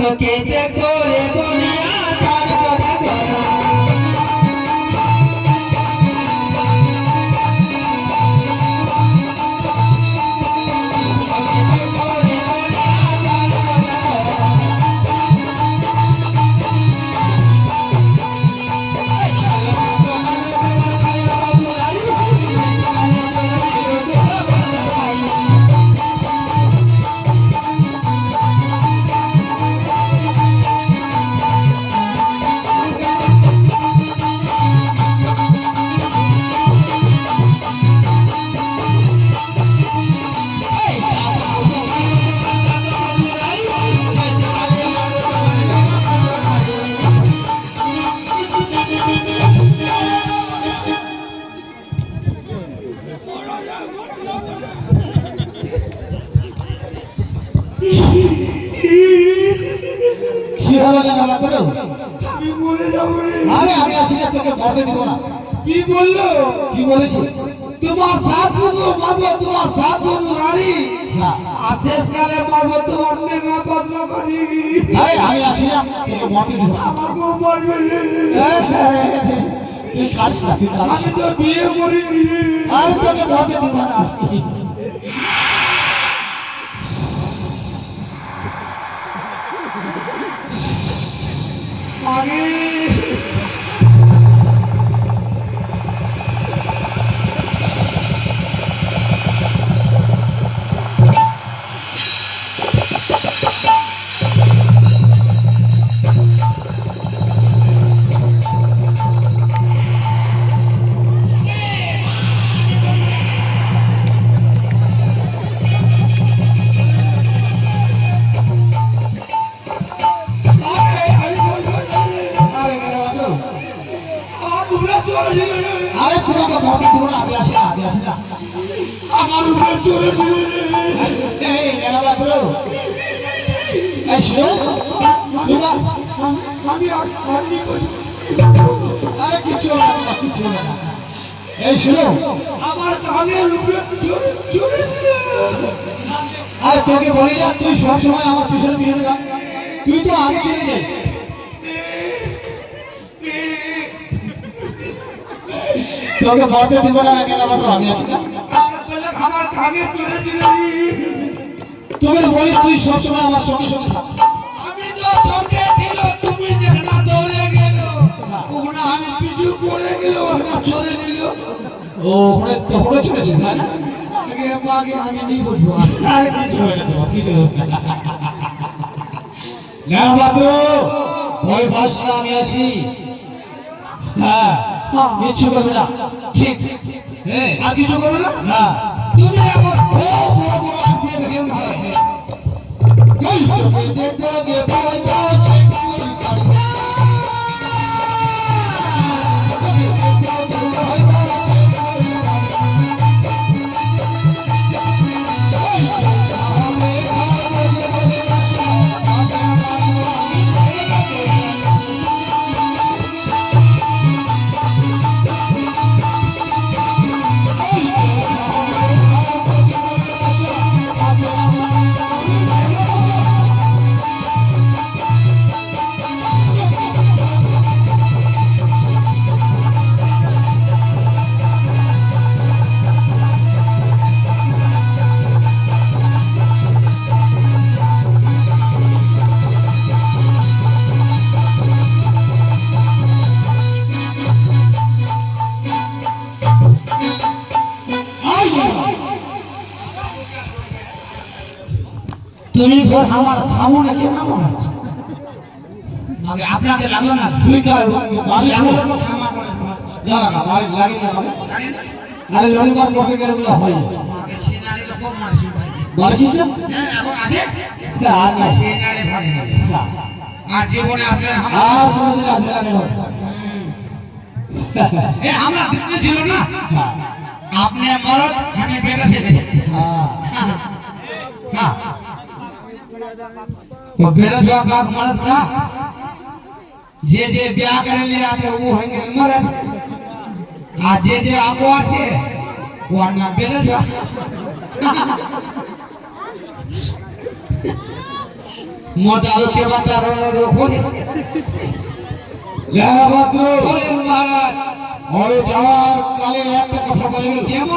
তোকে দেখো রে বলিয়া চার চোখে ধরা কি হলো না বাবা বলো আমি মরে যাব রে আরে আমি আসি না তোকে মরতে দিব না কি বললো কি বলেছি তোমার সাত বন্ধু মারবো তোমার সাত বন্ধু নারী হ্যাঁ আর শেষকালে মারবো তোমার নেগা পত্র করি আরে আমি আসি না তোকে মরতে দিব না আমার বউ মরবে রে তুই কাজ না তুই কাজ আমি তো বিয়ে করিনি রে আর তোকে মরতে দিব না আগে আরে তোমাকে মরতে দিব না আমি আসি না আমার উপরে চলে দিলে এই নেলা বলো এই শুনো বাবা আমি আগে করি আরে কিছু না কিছু না এই শুনো আমার কানের উপরে চলে দিলে আরে তোকে বলি না তুই সব সময় আমার পিছনে পিছনে যা তুই তো আগে চলে যাস তোকে মরতে দিব না কেন বলো আমি আসি না আমার কানে চলে দিলে তোকে বলি তুই সব সময় আমার সঙ্গে সঙ্গে থাক আমি তো সঙ্গে ছিল তুমি যেখানে দৌড়ে গেল ওখানে আমি পিছু পড়ে গেল ওখানে চলে নিল ও ওখানে তো পড়ে চলেছিস না আগে আগে আমি নিয়ে বলবো আরে কিছু হয় না তোমার কি না বাবু ভয় পাস না আমি আছি হ্যাঁ কিচ্ছু করবে না ঠিক হ্যাঁ আর কিছু করবে না না তুমি এখন খুব বড় বড় দিয়ে দেখে এই তোকে দেখতে ভয় পাচ্ছে তুমি ফের আমার সামনে কেন মারছ আগে আপনাকে লাগলো না ঠিক আছে বাড়ি লাগলো লাগো তো ক্ষমা করে না না বাড়ি লাগে না জানেন আরে লরিবার করতে গেলে বলে হয় আগে সিনারি তো কম মারছি ভাই বাড়িছিস না হ্যাঁ এখন আছে আর না সিনারি ভাই আর জীবনে আসলে আমার আর কোনদিন আসবে না কেন এ আমরা দেখতে ছিল না আপনি মরদ আমি বেটা ছেলে হ্যাঁ হ্যাঁ वो बेटा जो का मर्द था जे ब्याह करे ले आते वो होंगे मर्द आ जे अगुआ से वो ना बेटा जो মজার কেমন ধরনের ওপরে জয় ভদ্র বলেন মহারাজ ওরে যাওয়ার কালে একটা কথা বলে গেল কেমন